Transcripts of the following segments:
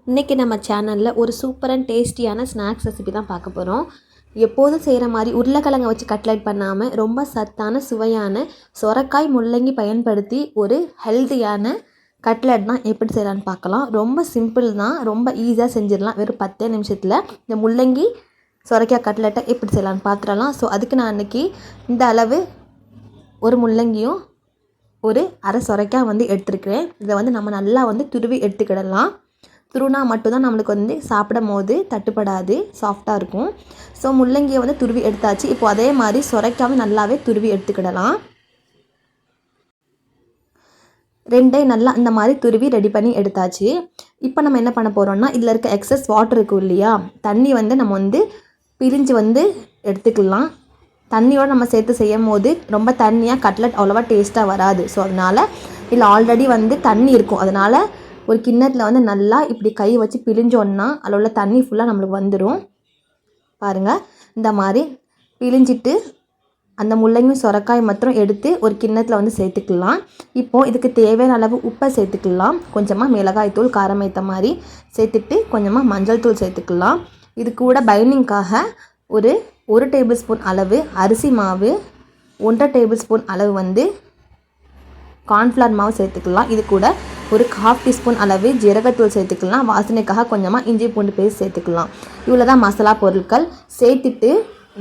இன்றைக்கி நம்ம சேனலில் ஒரு சூப்பர் அண்ட் டேஸ்டியான ஸ்நாக்ஸ் ரெசிபி தான் பார்க்க போகிறோம். எப்போதும் செய்கிற மாதிரி உருளைக்கிழங்கை வச்சு கட்லெட் பண்ணாமல் ரொம்ப சத்தான சுவையான சொரக்காய் முள்ளங்கி பயன்படுத்தி ஒரு ஹெல்த்தியான கட்லெட் தான் எப்படி செய்யலான்னு பார்க்கலாம். ரொம்ப சிம்பிள் தான், ரொம்ப ஈஸியாக செஞ்சிடலாம். வெறும் 10 நிமிஷத்தில் இந்த முள்ளங்கி சொரக்காய் கட்லெட்டை எப்படி செய்யலான்னு பார்த்துடலாம். ஸோ அதுக்கு நான் இன்றைக்கி இந்த அளவு ஒரு முள்ளங்கியும் ஒரு அரை சொரக்காய் எடுத்துருக்கிறேன். இதை நம்ம நல்லா துருவி எடுத்துக்கிடலாம். துருவினா மட்டும்தான் நம்மளுக்கு சாப்பிடும் போது தட்டுப்படாது, சாஃப்டாக இருக்கும். ஸோ முள்ளங்கியை துருவி எடுத்தாச்சு. இப்போ அதே மாதிரி சொரைக்காமல் நல்லாவே துருவி எடுத்துக்கிடலாம். ரெண்டையும் நல்லா இந்த மாதிரி துருவி ரெடி பண்ணி எடுத்தாச்சு. இப்போ நம்ம என்ன பண்ண போகிறோம்னா, இதில் இருக்க எக்ஸஸ் வாட்டர் இருக்கும் இல்லையா, தண்ணி நம்ம பிரிஞ்சு எடுத்துக்கலாம். தண்ணியோடு நம்ம சேர்த்து செய்யும் போது ரொம்ப தண்ணியாக கட்லெட் அவ்வளோவா டேஸ்ட்டாக வராது. ஸோ அதனால் இதில் ஆல்ரெடி தண்ணி இருக்கும். அதனால் ஒரு கிண்ணத்தில் நல்லா இப்படி கை வச்சு பிழிஞ்சோன்னா அதில் உள்ள தண்ணி ஃபுல்லாக நம்மளுக்கு வந்துடும். பாருங்கள், இந்த மாதிரி பிழிஞ்சிட்டு அந்த முள்ளங்கி சொரக்காய் மாத்திரம் எடுத்து ஒரு கிண்ணத்தில் சேர்த்துக்கலாம். இப்போது இதுக்கு தேவையான அளவு உப்பை சேர்த்துக்கலாம். கொஞ்சமாக மிளகாய்த்தூள் காரம் ஏற்ற மாதிரி சேர்த்துட்டு கொஞ்சமாக மஞ்சள் தூள் சேர்த்துக்கலாம். இது கூட பைண்டிங்காக ஒரு டேபிள் ஸ்பூன் அளவு அரிசி மாவு, 1.5 டேபிள் ஸ்பூன் அளவு கார்ன்ஃப்ளவர் மாவு சேர்த்துக்கலாம். இது கூட ஒரு 1/2 டீஸ்பூன் அளவு ஜீரகத்தூள் சேர்த்துக்கலாம். வாசனைக்காக கொஞ்சமாக இஞ்சி பூண்டு பேஸ்ட் சேர்த்துக்கலாம். இவ்வளோ தான் மசாலா பொருட்கள் சேர்த்துட்டு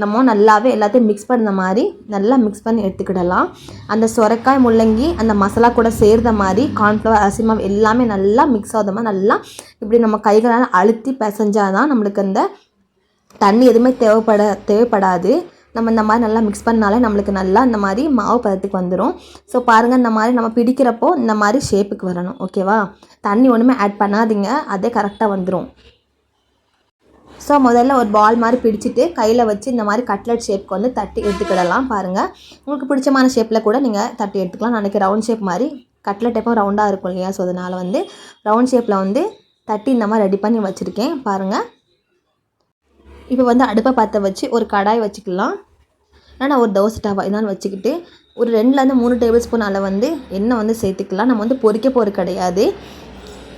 நம்ம நல்லாவே எல்லாத்தையும் மிக்ஸ் பண்ணுற மாதிரி நல்லா மிக்ஸ் பண்ணி எடுத்துக்கிடலாம். அந்த சொரக்காய் முள்ளங்கி அந்த மசாலா கூட சேர்ந்த மாதிரி கார்ன்ஃப்ளவர் அரிசி மாவு எல்லாமே நல்லா மிக்ஸ் ஆகாத மாதிரி நல்லா இப்படி நம்ம கைகளால் அழுத்தி பிசைஞ்சால் தான் நம்மளுக்கு அந்த தண்ணி எதுவுமே தேவைப்படாது. நம்ம இந்த மாதிரி நல்லா மிக்ஸ் பண்ணாலே நம்மளுக்கு நல்லா இந்த மாதிரி மாவு பதத்துக்கு வந்துடும். ஸோ பாருங்கள், இந்த மாதிரி நம்ம பிடிக்கிறப்போ இந்த மாதிரி ஷேப்புக்கு வரணும். ஓகேவா? தண்ணி ஒன்றுமே ஆட் பண்ணாதீங்க, அதே கரெக்டாக வந்துடும். ஸோ முதல்ல ஒரு பால் மாதிரி பிடிச்சிட்டு கையில் வச்சு இந்த மாதிரி கட்லெட் ஷேப்புக்கு தட்டி எடுத்துக்கிடலாம். பாருங்கள், உங்களுக்கு பிடிச்சமான ஷேப்பில் கூட நீங்கள் தட்டி எடுத்துக்கலாம். நான் ரவுண்ட் ஷேப் மாதிரி கட்லெட் எப்போ ரவுண்டாக இருக்கும் இல்லையா, ஸோ அதனால் ரவுண்ட் ஷேப்பில் தட்டி இந்த மாதிரி ரெடி பண்ணி வச்சுருக்கேன். பாருங்கள், இப்போ அடுப்பை பற்ற வச்சு ஒரு கடாய் வச்சுக்கலாம். நான் ஒரு தோசை டவா இதான்னு வச்சுக்கிட்டு ஒரு 2-3 டேபிள் ஸ்பூன் அளவு எண்ணெய் சேர்த்துக்கலாம். நம்ம பொரிக்க போகிறது கிடையாது.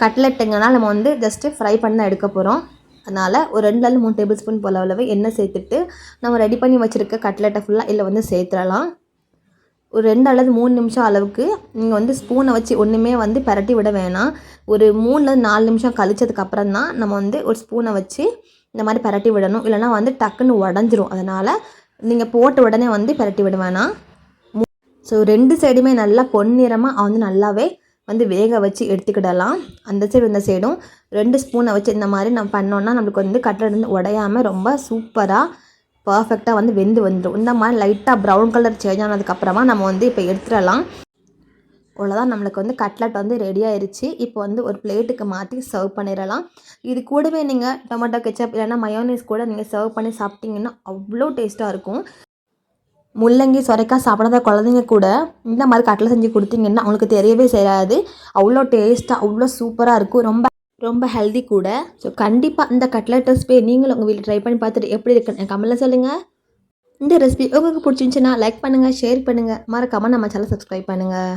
கட்லெட்டுங்கனால் நம்ம ஜஸ்ட்டு ஃப்ரை பண்ண தான் எடுக்க போகிறோம். அதனால் ஒரு 2-3 டேபிள் ஸ்பூன் போல் அளவு எண்ணெய் சேர்த்துட்டு நம்ம ரெடி பண்ணி வச்சுருக்க கட்லெட்டை ஃபுல்லாக இதில் சேர்த்துடலாம். ஒரு 2 அல்லது 3 நிமிஷம் அளவுக்கு நீங்கள் ஸ்பூனை வச்சு ஒன்றுமே பரட்டி விட வேணாம். ஒரு 3-4 நிமிஷம் கழிச்சதுக்கப்புறம் தான் நம்ம ஒரு ஸ்பூனை வச்சு இந்த மாதிரி பரட்டி விடணும். இல்லைனா டக்குன்னு உடஞ்சிரும். அதனால் நீங்கள் போட்ட உடனே பரட்டி விட வேணாம். ஸோ 2 சைடுமே நல்லா பொன்னிறமாக நல்லாவே வேக வச்சு எடுத்துக்கிடலாம். அந்த சைடு இந்த சைடும் 2 ஸ்பூனை வச்சு இந்த மாதிரி நம்ம பண்ணோன்னா நம்மளுக்கு கட்லெட் உடையாமல் ரொம்ப சூப்பராக பர்ஃபெக்டாக வெந்து வந்துடும். இந்த மாதிரி லைட்டாக ப்ரௌன் கலர் சேஞ்ச் ஆனதுக்கப்புறமா நம்ம இப்போ எடுத்துடலாம். அவ்வளோதான், நம்மளுக்கு கட்லெட் ரெடி ஆயிடுச்சு. இப்போ ஒரு பிளேட்டுக்கு மாற்றி சர்வ் பண்ணிடலாம். இது கூடவே நீங்கள் டொமேட்டோ கெச்சப் இல்லைன்னா மயோனைஸ் கூட நீங்கள் சர்வ் பண்ணி சாப்பிட்டிங்கன்னா அவ்வளோ டேஸ்ட்டாக இருக்கும். முள்ளங்கி சொரைக்காய் சாப்பிடாத குழந்தைங்க கூட இந்த மாதிரி கட்லெட் செஞ்சு கொடுத்தீங்கன்னா அவங்களுக்கு தெரியவே செய்யாது. அவ்வளோ டேஸ்ட்டாக அவ்வளோ சூப்பராக இருக்கும். ரொம்ப ரொம்ப ஹெல்தி கூட. ஸோ கண்டிப்பாக இந்த கட்லெட் ரெசிபி நீங்களும் உங்கள் வீட்டில் ட்ரை பண்ணி பார்த்துட்டு எப்படி இருக்குன்னு கமெண்ட்டில் சொல்லுங்கள். இந்த ரெசிபி உங்களுக்கு பிடிச்சிருந்துச்சுன்னா லைக் பண்ணுங்கள், ஷேர் பண்ணுங்கள், மறக்காமல் நம்ம சேனலை சப்ஸ்கிரைப் பண்ணுங்கள்.